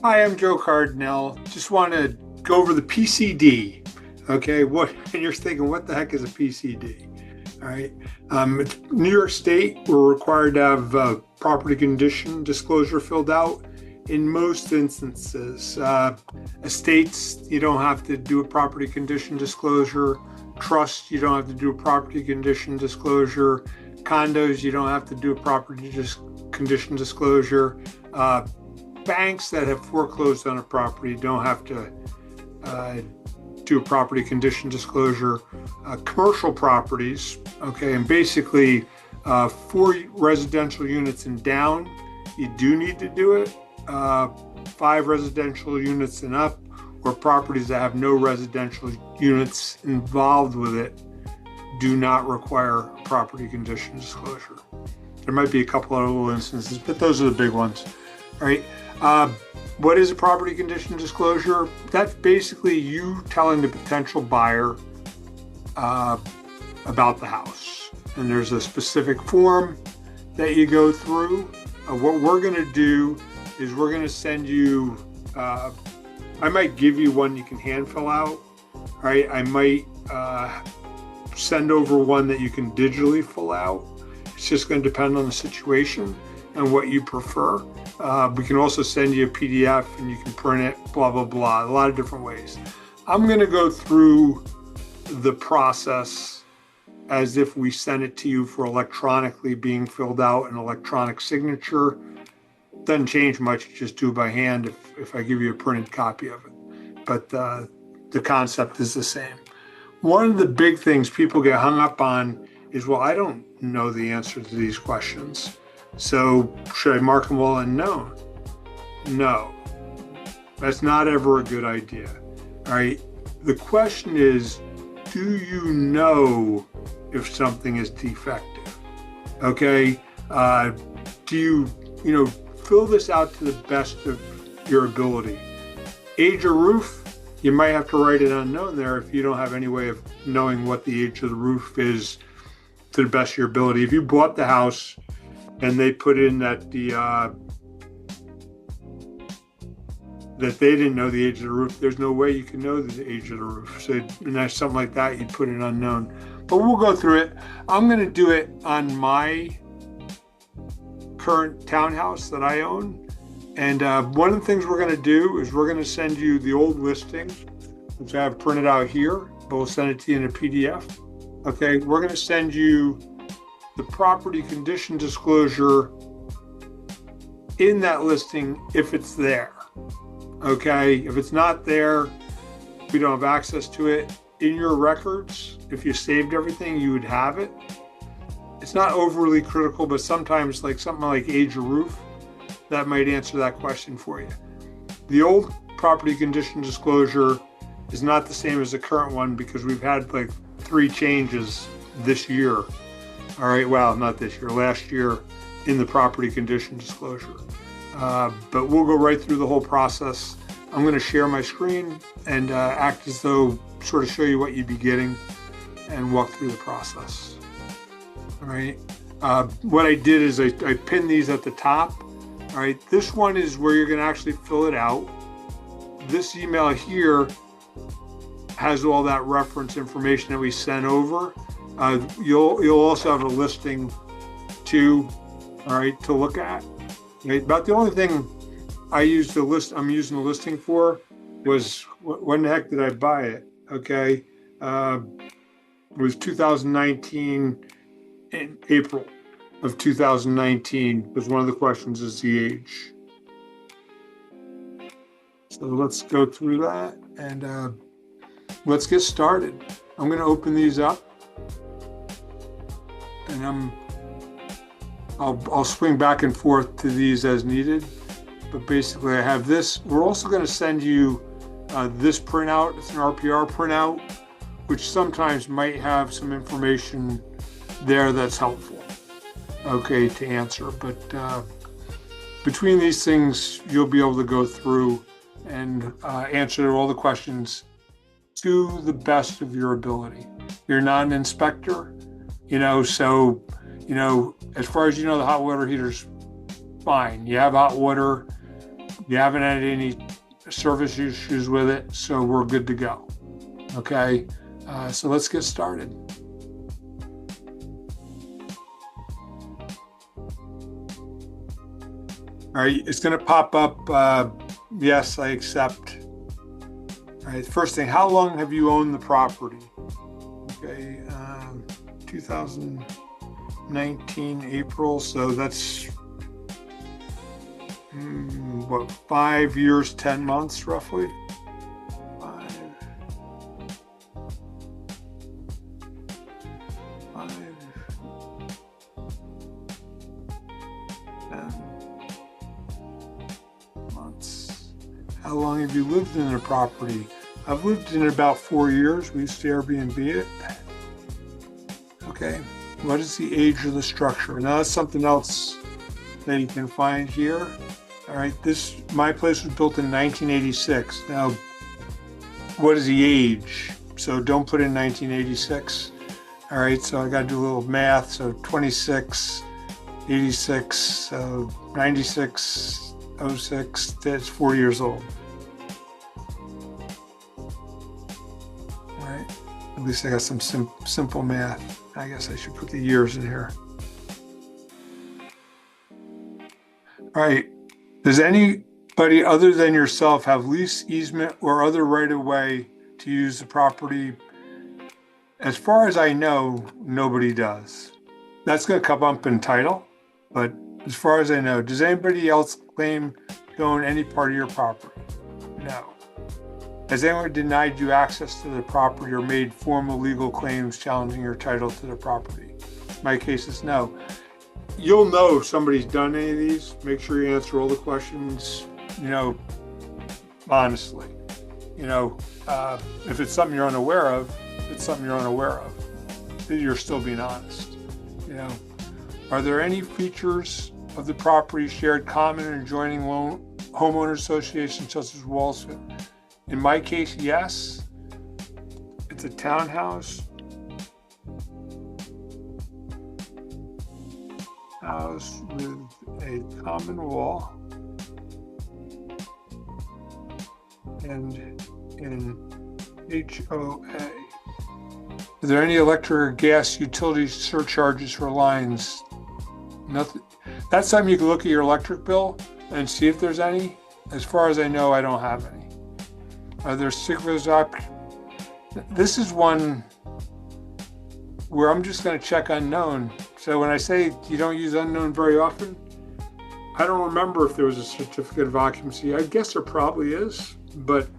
Hi, I'm Joe Cardinale. Just want to go over the PCD. Okay, and you're thinking, what the heck is a PCD? All right, New York State, we're required to have property condition disclosure filled out. In most instances, estates, you don't have to do a property condition disclosure. Trusts, you don't have to do a property condition disclosure. Condos, you don't have to do a condition disclosure. Banks that have foreclosed on a property don't have to do a property condition disclosure. Commercial properties, okay, and basically 4 residential units and down, you do need to do it. 5 residential units and up, or properties that have no residential units involved with it, do not require a property condition disclosure. There might be a couple of little instances, but those are the big ones. All right. What is a property condition disclosure? That's basically you telling the potential buyer about the house. And there's a specific form that you go through. What we're going to do is we're going to send you, I might give you one you can hand fill out. Right? I might send over one that you can digitally fill out. It's just going to depend on the situation and what you prefer. We can also send you a PDF and you can print it, blah, blah, blah, a lot of different ways. I'm going to go through the process as if we send it to you for electronically being filled out, an electronic signature. Doesn't change much, just do it by hand if I give you a printed copy of it. But the concept is the same. One of the big things people get hung up on is, well, I don't know the answer to these questions. So should I mark them all unknown? No, that's not ever a good idea. All right. The question is, do you know if something is defective? Okay. Do you fill this out to the best of your ability? Age of roof, you might have to write it unknown there if you don't have any way of knowing what the age of the roof is to the best of your ability. If you bought the house and they put in that that they didn't know the age of the roof, there's no way you can know the age of the roof. So and that's something like that, you'd put it unknown. But we'll go through it. I'm going to do it on my current townhouse that I own. And one of the things we're going to do is we're going to send you the old listing, which I have printed out here, but we'll send it to you in a PDF. Okay, we're going to send you the property condition disclosure in that listing if it's there. Okay, if it's not there, we don't have access to it. In your records, if you saved everything, you would have it. It's not overly critical, but sometimes like something like age of roof, that might answer that question for you. The old property condition disclosure is not the same as the current one because we've had like 3 changes this year. All right, well, not this year, last year in the property condition disclosure. But we'll go right through the whole process. I'm going to share my screen and act as though, sort of show you what you'd be getting and walk through the process. All right. What I did is I pinned these at the top. All right. This one is where you're going to actually fill it out. This email here has all that reference information that we sent over. You'll also have a listing too, all right, to look at. Okay, about the only thing I'm using the listing for was when the heck did I buy it? Okay, it was 2019, in April of 2019 was one of the questions is the age. So let's go through that and let's get started. I'm going to open these up. And I'll swing back and forth to these as needed, but basically I have this. We're also going to send you this printout. It's an RPR printout, which sometimes might have some information there that's helpful, okay, to answer. But between these things, you'll be able to go through and answer all the questions to the best of your ability. You're not an inspector. So, as far as the hot water heater's fine. You have hot water, You haven't had any service issues with it, so we're good to go. Okay, so let's get started. All right, it's going to pop up. Yes, I accept. All right, first thing, how long have you owned the property? Okay, 2019 April, so that's what, 5 years, 10 months roughly? 10 months. How long have you lived in the property? I've lived in it about 4 years. We used to Airbnb it. Okay, what is the age of the structure? Now that's something else that you can find here. All right, my place was built in 1986. Now, what is the age? So don't put in 1986. All right, so I got to do a little math. So 26, 86, so 96, 06, that's 4 years old. All right, at least I got some simple math. I guess I should put the years in here. All right. Does anybody other than yourself have lease, easement, or other right-of-way to use the property? As far as I know, nobody does. That's going to come up in title, but as far as I know, does anybody else claim to own any part of your property? No. Has anyone denied you access to the property or made formal legal claims challenging your title to the property? My case is no. You'll know if somebody's done any of these. Make sure you answer all the questions, honestly. If it's something you're unaware of, it's something you're unaware of. You're still being honest. Are there any features of the property shared common and adjoining homeowner associations such as walls? In my case, yes. It's a townhouse. House with a common wall and in HOA. Are there any electric or gas utility surcharges for lines? Nothing. That's something you can look at your electric bill and see if there's any. As far as I know, I don't have any. Are there sticklers up? This is one where I'm just going to check unknown. So when I say you don't use unknown very often, I don't remember if there was a certificate of occupancy. I guess there probably is, but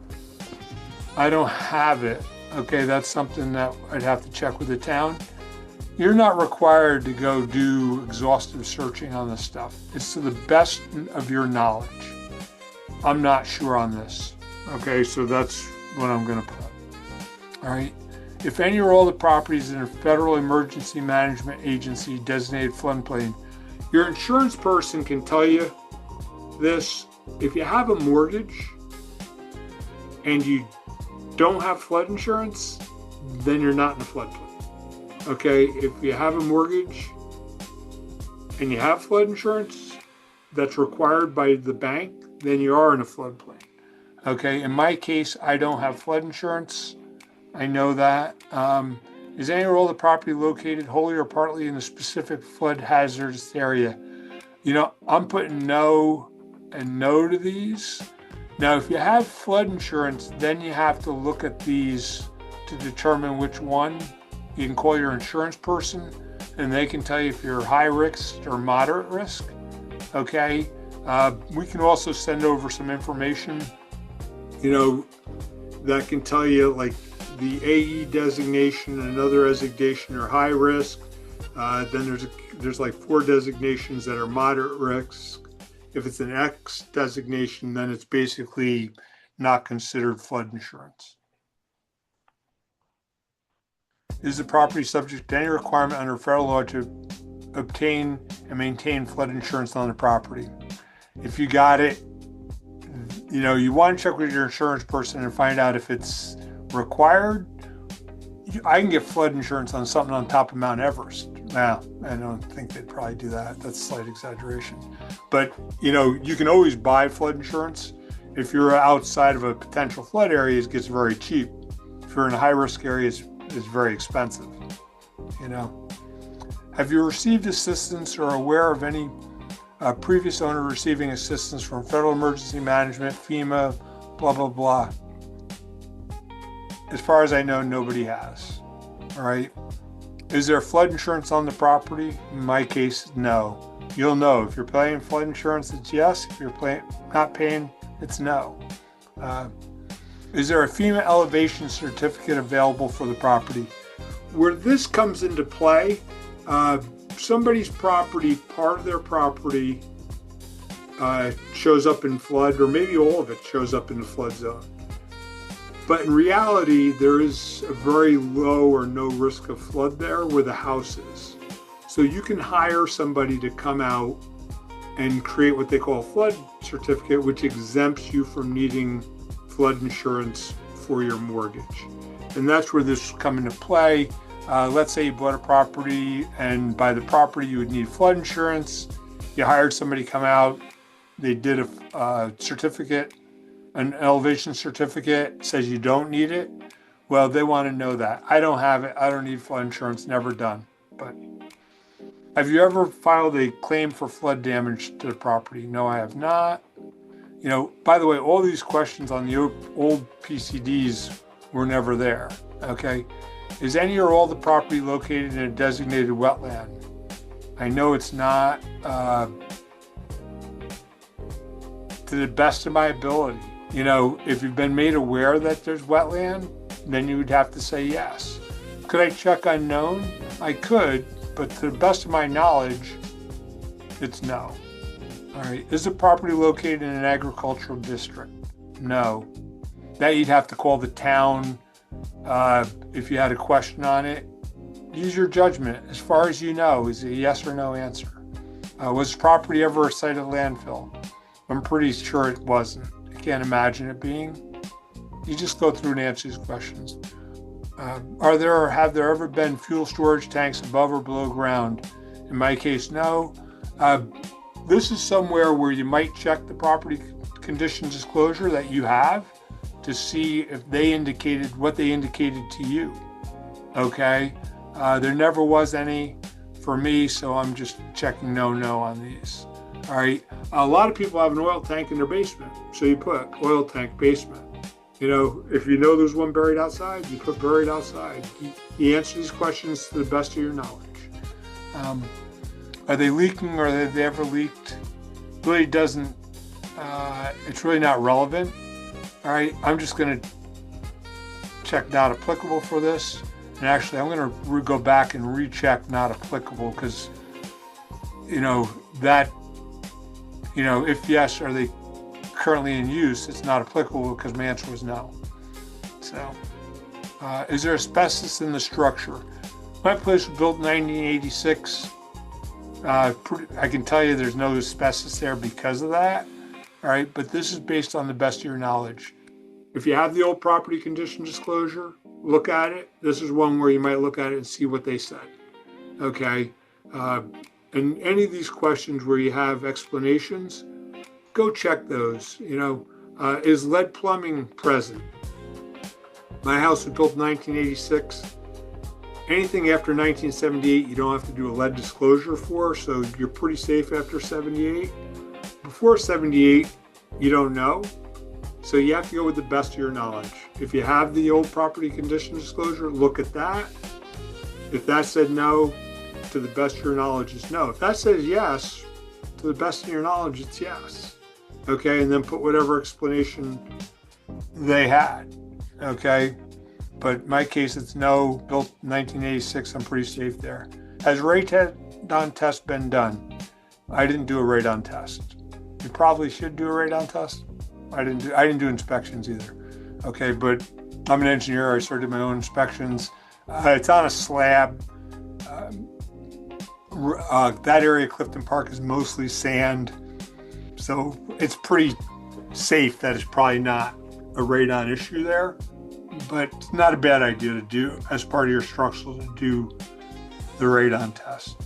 I don't have it. Okay, that's something that I'd have to check with the town. You're not required to go do exhaustive searching on this stuff. It's to the best of your knowledge. I'm not sure on this. Okay, so that's what I'm going to put. All right. If any or all the properties in a federal emergency management agency designated floodplain, your insurance person can tell you this. If you have a mortgage and you don't have flood insurance, then you're not in a floodplain. Okay, if you have a mortgage and you have flood insurance that's required by the bank, then you are in a floodplain. Okay, in my case, I don't have flood insurance. I know that. Is any or all the property located wholly or partly in a specific flood hazardous area? I'm putting no and no to these. Now, if you have flood insurance, then you have to look at these to determine which one. You can call your insurance person and they can tell you if you're high risk or moderate risk. Okay. We can also send over some information, that can tell you like the AE designation and another designation are high risk. Then there's like 4 designations that are moderate risk. If it's an X designation, then it's basically not considered flood insurance. Is the property subject to any requirement under federal law to obtain and maintain flood insurance on the property? If you got it, you want to check with your insurance person and find out if it's required. I can get flood insurance on something on top of Mount Everest, Well, I don't think they'd probably do that. That's a slight exaggeration. But, you know, you can always buy flood insurance. If you're outside of a potential flood area, it gets very cheap. If you're in a high-risk area, it's very expensive, you know. Have you received assistance or are aware of any previous owner receiving assistance from Federal Emergency Management, FEMA, blah, blah, blah? As far as I know, nobody has, all right? Is there flood insurance on the property? In my case, no. You'll know. If you're paying flood insurance, it's yes. If you're not paying, it's no. Is there a FEMA elevation certificate available for the property? Where this comes into play, somebody's property, part of their property shows up in flood, or maybe all of it shows up in the flood zone. But in reality, there is a very low or no risk of flood there where the house is. So you can hire somebody to come out and create what they call a flood certificate, which exempts you from needing flood insurance for your mortgage. And that's where this come into play. Let's say you bought a property, and by the property you would need flood insurance. You hired somebody to come out, they did a certificate, an elevation certificate, says you don't need it. Well, they want to know that. I don't have it. I don't need flood insurance. Never done. But have you ever filed a claim for flood damage to the property? No, I have not. You know, by the way, all these questions on the old PCDs were never there. Okay. Is any or all the property located in a designated wetland? I know it's not, to the best of my ability. You know, if you've been made aware that there's wetland, then you would have to say yes. Could I check unknown? I could, but to the best of my knowledge, it's no. All right, is the property located in an agricultural district? No. That you'd have to call the town if you had a question on it. Use your judgment. As far as you know, is it a yes or no answer? Was the property ever a site of landfill? I'm pretty sure it wasn't. I can't imagine it being. You just go through and answer these questions. Are there or have there ever been fuel storage tanks above or below ground? In my case, no. This is somewhere where you might check the property condition disclosure that you have to see if they indicated what they indicated to you. Okay? There never was any for me, so I'm just checking no on these. All right. A lot of people have an oil tank in their basement, so you put oil tank basement. You know, if you know there's one buried outside, you put buried outside. You answer these questions to the best of your knowledge. Are they leaking or have they ever leaked? Really doesn't, it's really not relevant. All right, I'm just going to check not applicable for this. And actually, I'm going to go back and recheck not applicable because, you know, that, you know, if yes, are they currently in use? It's not applicable because my answer was no. So, is there asbestos in the structure? My place was built in 1986. I can tell you there's no asbestos there because of that. All right, but this is based on the best of your knowledge. If you have the old property condition disclosure, look at it. This is one where you might look at it and see what they said. Okay, and any of these questions where you have explanations, go check those. You know, is lead plumbing present? My house was built in 1986. Anything after 1978, you don't have to do a lead disclosure for, so you're pretty safe after 78. Before 78, you don't know, so you have to go with the best of your knowledge. If you have the old property condition disclosure, look at that. If that said no, to the best of your knowledge, it's no. If that says yes, to the best of your knowledge, it's yes. Okay, and then put whatever explanation they had. Okay. But in my case, it's no, built in 1986. I'm pretty safe there. Has radon test been done? I didn't do a radon test. You probably should do a radon test. I didn't do inspections either. Okay, but I'm an engineer. I started my own inspections. It's on a slab. That area, Clifton Park, is mostly sand. So it's pretty safe that it's probably not a radon issue there. But it's not a bad idea to do as part of your structural to do the radon test.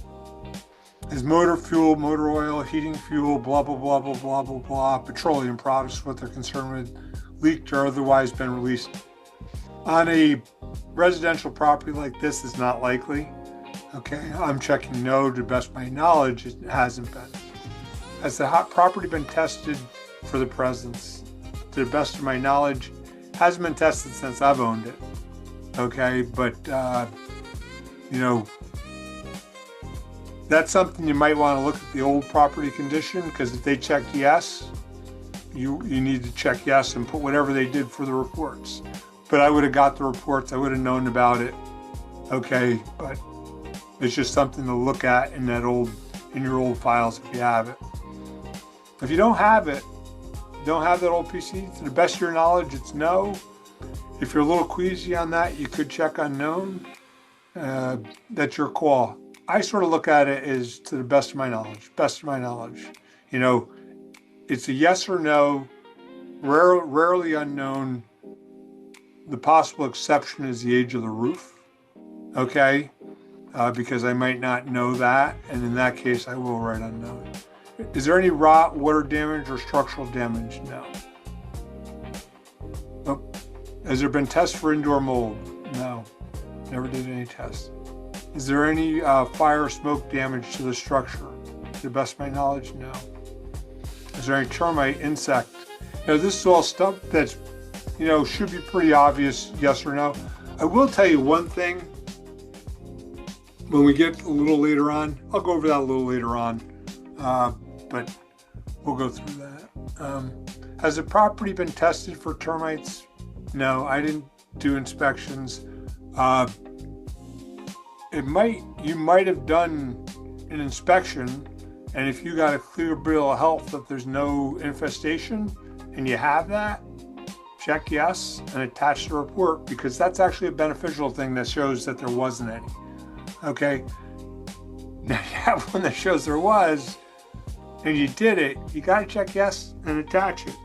Is motor fuel, motor oil, heating fuel, blah, blah, blah, blah, blah, blah, blah, petroleum products, what they're concerned with, leaked or otherwise been released. On a residential property like this, is not likely. Okay, I'm checking no. To the best of my knowledge, it hasn't been. Has the hot property been tested for the presence? To the best of my knowledge, hasn't been tested since I've owned it. Okay, but you know, that's something you might want to look at the old property condition, because if they checked yes, you need to check yes and put whatever they did for the reports. But I would have got the reports, I would have known about it. Okay, but it's just something to look at in your old files if you have it. If you don't have it, don't have that old PC, to the best of your knowledge, it's no. If you're a little queasy on that, you could check unknown. That's your call. I sort of look at it as to the best of my knowledge. You know, it's a yes or no, rarely unknown. The possible exception is the age of the roof, okay? Because I might not know that, and in that case, I will write unknown. Is there any rot, water damage, or structural damage? No. Oh. Has there been tests for indoor mold? No, never did any tests. Is there any fire or smoke damage to the structure? To the best of my knowledge, no. Is there any termite, insect? You know, this is all stuff that's, you know, should be pretty obvious, yes or no. I will tell you one thing. When we get a little later on, I'll go over that a little later on, but we'll go through that. Has the property been tested for termites? No, I didn't do inspections. You might have done an inspection, and if you got a clear bill of health that there's no infestation, and you have that, check yes and attach the report, because that's actually a beneficial thing that shows that there wasn't any. Okay, now you have one that shows there was, and you did it, you got to check yes and attach it.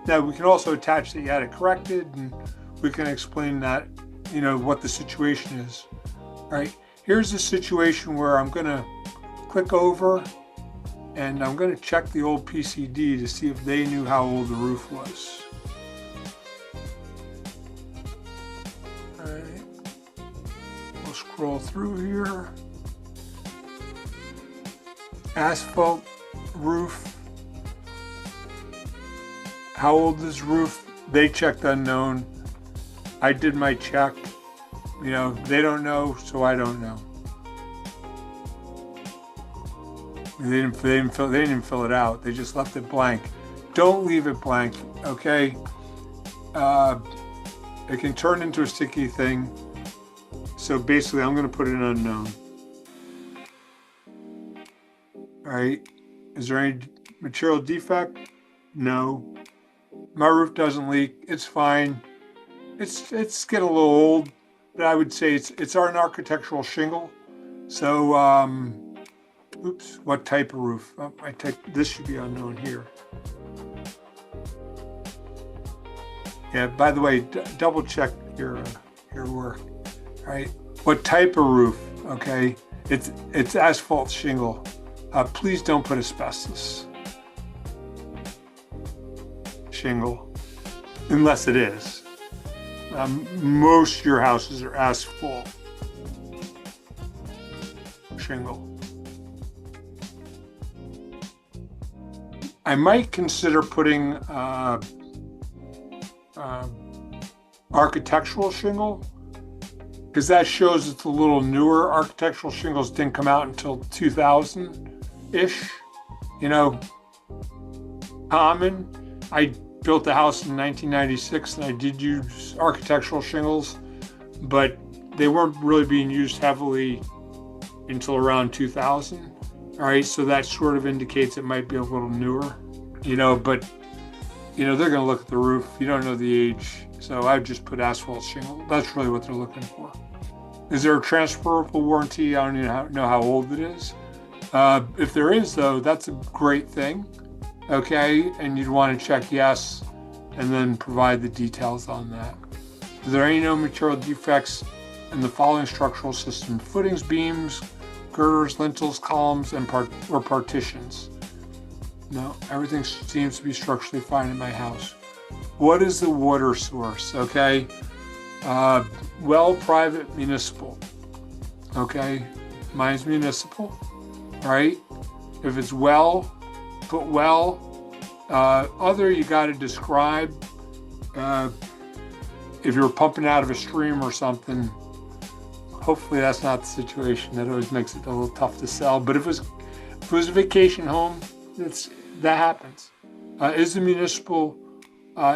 Now we can also attach that you had it corrected, and we can explain that, you know, what the situation is. All right, here's the situation where I'm going to click over and I'm going to check the old PCD to see if they knew how old the roof was. All right, we'll scroll through here. Asphalt roof. How old is roof? They checked unknown. I did my check. You know, they don't know, so I don't know. They didn't even fill it out. They just left it blank. Don't leave it blank, okay? It can turn into a sticky thing. So basically, I'm going to put it in unknown. All right. Is there any material defect? No. My roof doesn't leak. It's fine. It's getting a little old, but I would say it's an architectural shingle. So, oops, what type of roof? This should be unknown here. Yeah, by the way, double check your work. All right, what type of roof? Okay, it's asphalt shingle. Please don't put asbestos shingle, unless it is. Most of your houses are asphalt shingle. I might consider putting architectural shingle, because that shows it's a little newer. Architectural shingles didn't come out until 2000-ish, you know, common. I built a house in 1996 and I did use architectural shingles, but they weren't really being used heavily until around 2000. All right, so that sort of indicates it might be a little newer, you know, but, you know, they're going to look at the roof. You don't know the age, so I just put asphalt shingle. That's really what they're looking for. Is there a transferable warranty? I don't even know how old it is. If there is, though, that's a great thing, okay? And you'd want to check yes and then provide the details on that. Is there any known material defects in the following structural system? Footings, beams, girders, lintels, columns, and partitions. No, everything seems to be structurally fine in my house. What is the water source? Okay, well, private, municipal. Okay, mine's municipal, right? If it's well, put well. Other, you got to describe. If you're pumping out of a stream or something, hopefully that's not the situation. That always makes it a little tough to sell. But if it was a vacation home, that happens. Is it municipal?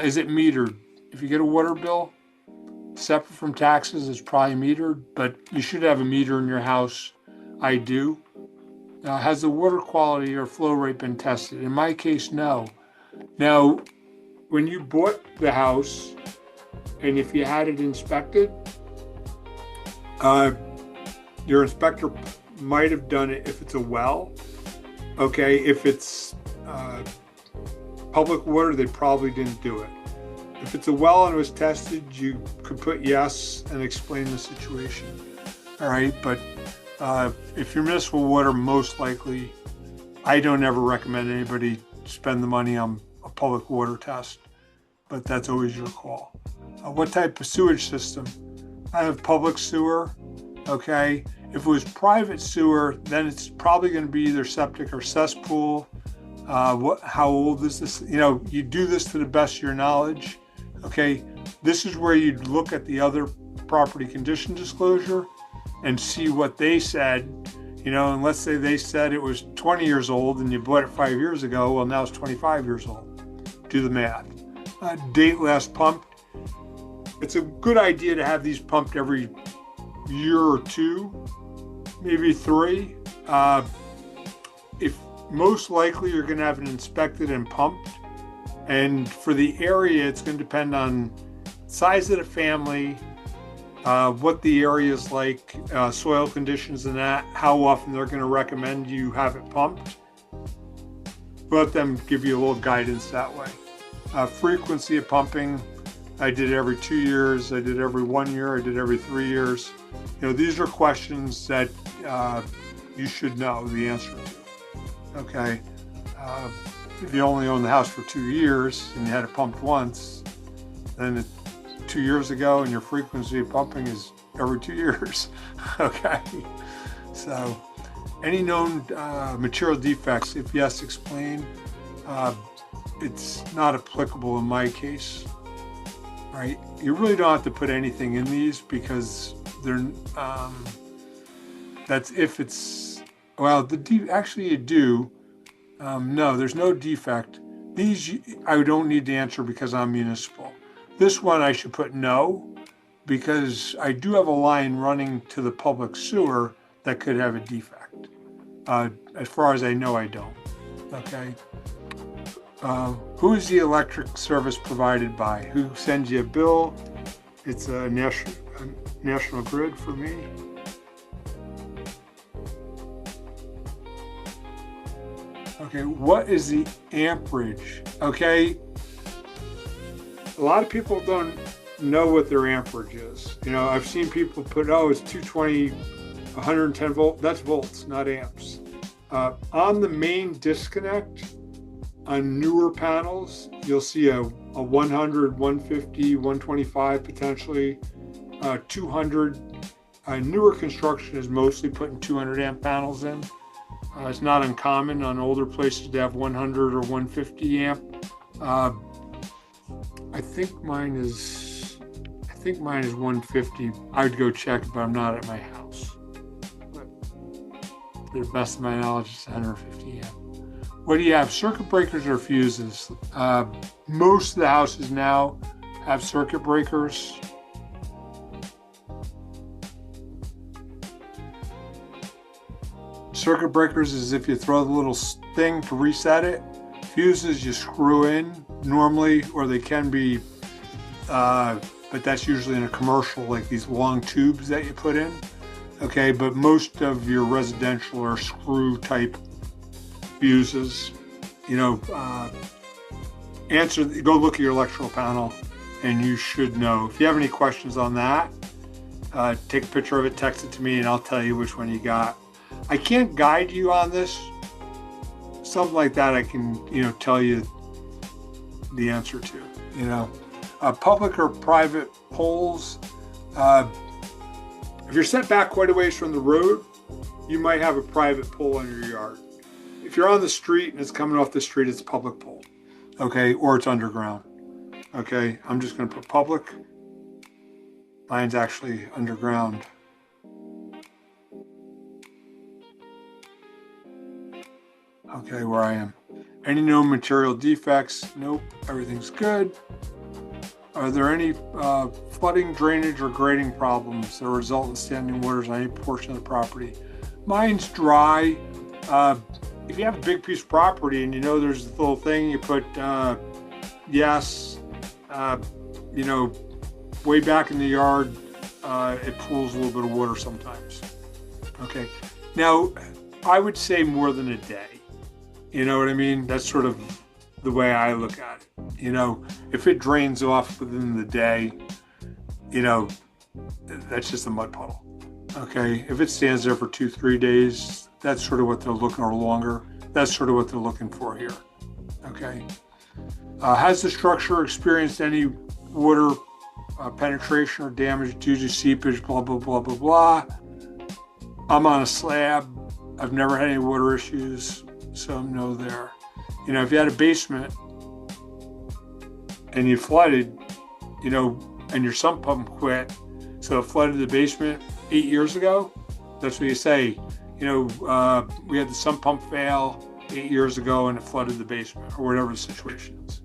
Is it metered? If you get a water bill, separate from taxes, it's probably metered, but you should have a meter in your house. I do. Has the water quality or flow rate been tested? In my case, no. Now, when you bought the house, and if you had it inspected, your inspector might have done it if it's a well. Okay, if it's public water, they probably didn't do it. If it's a well and it was tested, you could put yes and explain the situation. All right, but if you're municipal water, most likely, I don't ever recommend anybody spend the money on a public water test, but that's always your call. What type of sewage system? I have public sewer, okay? If it was private sewer, then it's probably going to be either septic or cesspool. How old is this? You do this to the best of your knowledge, okay? This is where you'd look at the other property condition disclosure and see what they said, and let's say they said it was 20 years old and you bought it 5 years ago, well, now it's 25 years old. Do the math. Date last pumped. It's a good idea to have these pumped every year or two, maybe 3. If most likely you're going to have it inspected and pumped, and for the area, it's going to depend on size of the family, what the area is like, soil conditions and that, how often they're going to recommend you have it pumped. Let them give you a little guidance that way. Frequency of pumping, I did every 2 years, I did every 1 year, I did every 3 years. These are questions that you should know the answer to. Okay, if you only own the house for 2 years and you had it pumped once, then 2 years ago and your frequency of pumping is every 2 years. Okay, so any known material defects, if yes, explain. It's not applicable in my case. Right, you really don't have to put anything in these because they're that's if it's actually you do. No, there's no defect. These I don't need to answer because I'm municipal. This one I should put no, because I do have a line running to the public sewer that could have a defect. As far as I know, I don't. Okay. Who is the electric service provided by? Who sends you a bill? It's a national grid for me. Okay, what is the amperage? Okay, a lot of people don't know what their amperage is. I've seen people put, it's 220, 110 volt. That's volts, not amps. On the main disconnect, on newer panels, you'll see a 100, 150, 125, potentially 200. Newer construction is mostly putting 200 amp panels in. It's not uncommon on older places to have 100 or 150 amp. I think mine is 150. I'd go check, but I'm not at my house. But to the best of my knowledge, it's 150 amp. What do you have? Circuit breakers or fuses? Most of the houses now have circuit breakers. Circuit breakers is if you throw the little thing to reset it. Fuses you screw in normally, or they can be, but that's usually in a commercial, like these long tubes that you put in. Okay, but most of your residential are screw type fuses. Go look at your electrical panel and you should know. If you have any questions on that, take a picture of it, text it to me, and I'll tell you which one you got. I can't guide you on this. Something like that I can, tell you the answer to, Public or private poles. If you're set back quite a ways from the road, you might have a private pole in your yard. If you're on the street and it's coming off the street, it's a public pole, okay? Or it's underground, okay? I'm just gonna put public. Mine's actually underground. Okay, where I am. Any known material defects? Nope, everything's good. Are there any flooding, drainage, or grading problems that result in standing waters on any portion of the property? Mine's dry. If you have a big piece of property and there's this little thing, you put yes, way back in the yard, it pools a little bit of water sometimes. Okay, now I would say more than a day. You know what I mean? That's sort of the way I look at it. If it drains off within the day, that's just a mud puddle. Okay, if it stands there for 2-3 days, that's sort of what they're looking, or longer. That's sort of what they're looking for here. Okay. Has the structure experienced any water penetration or damage due to seepage? Blah blah blah blah blah. I'm on a slab. I've never had any water issues, so no there. If you had a basement and you flooded, and your sump pump quit, so it flooded the basement 8 years ago. That's what you say. We had the sump pump fail 8 years ago and it flooded the basement, or whatever the situation is.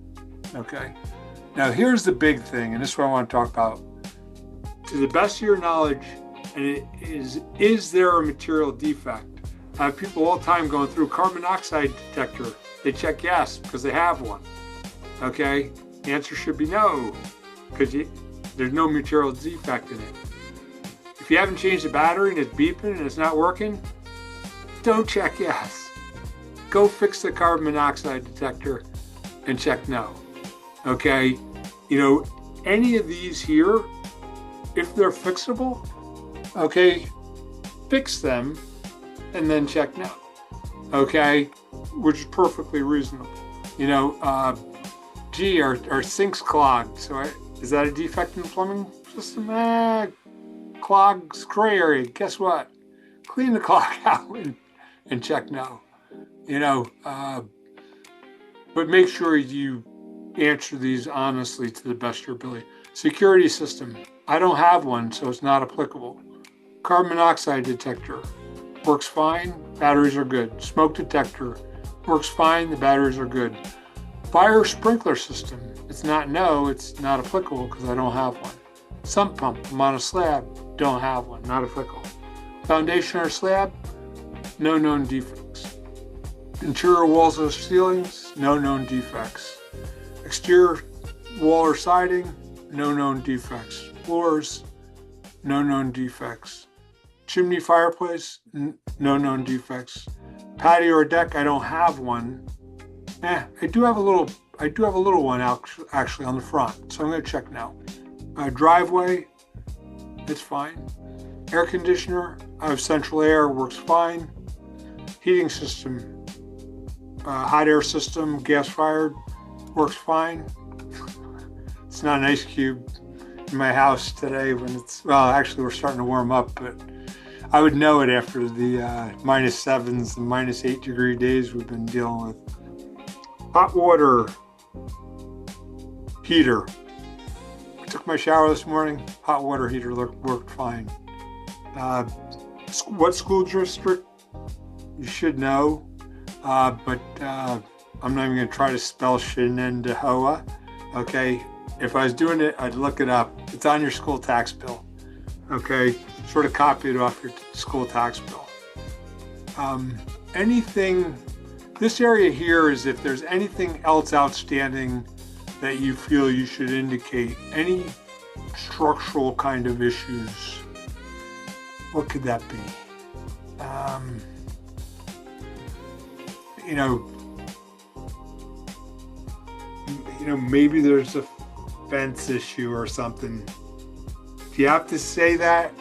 Okay. Now here's the big thing, and this is what I want to talk about. To the best of your knowledge, and is there a material defect? I have people all the time going through carbon monoxide detector. They check yes because they have one. Okay. The answer should be no, because there's no material defect in it. If you haven't changed the battery and it's beeping and it's not working, don't check yes. Go fix the carbon monoxide detector and check no. Okay? Any of these here, if they're fixable, okay, fix them and then check no. Okay? Which is perfectly reasonable. Gee, our sink's clogged. So is that a defect in the plumbing system? Clogg's gray area. Guess what? Clean the clog out and check no. But make sure you answer these honestly to the best of your ability. Security system. I don't have one, so it's not applicable. Carbon monoxide detector. Works fine. Batteries are good. Smoke detector. Works fine. The batteries are good. Fire sprinkler system. It's not applicable because I don't have one. Sump pump. I'm on a slab. Don't have one. Not applicable. Foundation or slab. No known defects. Interior walls or ceilings. No known defects. Exterior wall or siding. No known defects. Floors. No known defects. Chimney fireplace. No known defects. Patio or deck. I don't have one. I do have a little one actually on the front, so I'm going to check now. Driveway, it's fine. Air conditioner, I have central air, works fine. Heating system, hot air system, gas fired, works fine. It's not an ice cube in my house today when actually we're starting to warm up, but I would know it after the -7s and -8 degree days we've been dealing with. Hot water heater. I took my shower this morning. Hot water heater worked fine. What school district? You should know, but I'm not even going to try to spell Shenandoah. Okay, if I was doing it, I'd look it up. It's on your school tax bill. Okay, sort of copy it off your school tax bill. This area here is if there's anything else outstanding that you feel you should indicate, any structural kind of issues. What could that be? Maybe there's a fence issue or something. Do you have to say that?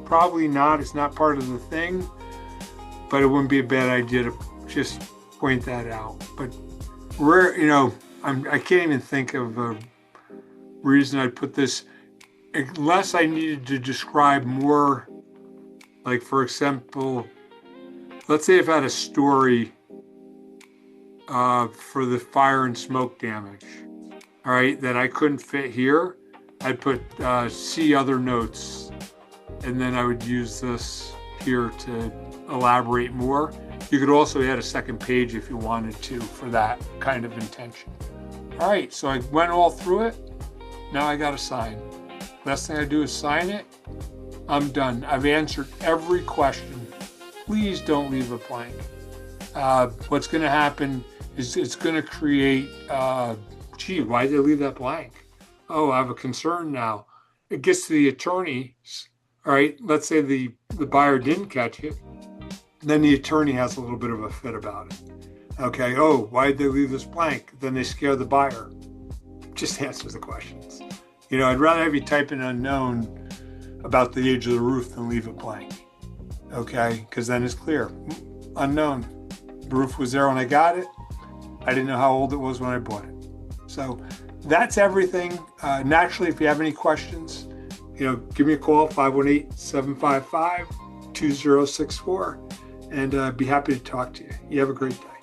Probably not. It's not part of the thing. but it wouldn't be a bad idea to just point that out. But we're, you know, I can't even think of a reason I'd put this, unless I needed to describe more, like for example, let's say if I had a story for the fire and smoke damage, all right, that I couldn't fit here, I'd put see other notes, and then I would use this here to elaborate more. You could also add a second page if you wanted to for that kind of intention. All right, so I went all through it. Now I got to sign. Last thing I do is sign it. I'm done. I've answered every question. Please don't leave a blank. What's going to happen is it's going to create, gee, why did they leave that blank? Oh, I have a concern now. It gets to the attorneys. All right, let's say the buyer didn't catch it. Then the attorney has a little bit of a fit about it. Okay, oh, why did they leave this blank? Then they scare the buyer. Just answer the questions. You know, I'd rather have you type in unknown about the age of the roof than leave it blank. Okay, because then it's clear. Unknown. The roof was there when I got it. I didn't know how old it was when I bought it. So that's everything. Naturally, if you have any questions, you know, give me a call, 518-755-2064, and be happy to talk to you. You have a great day.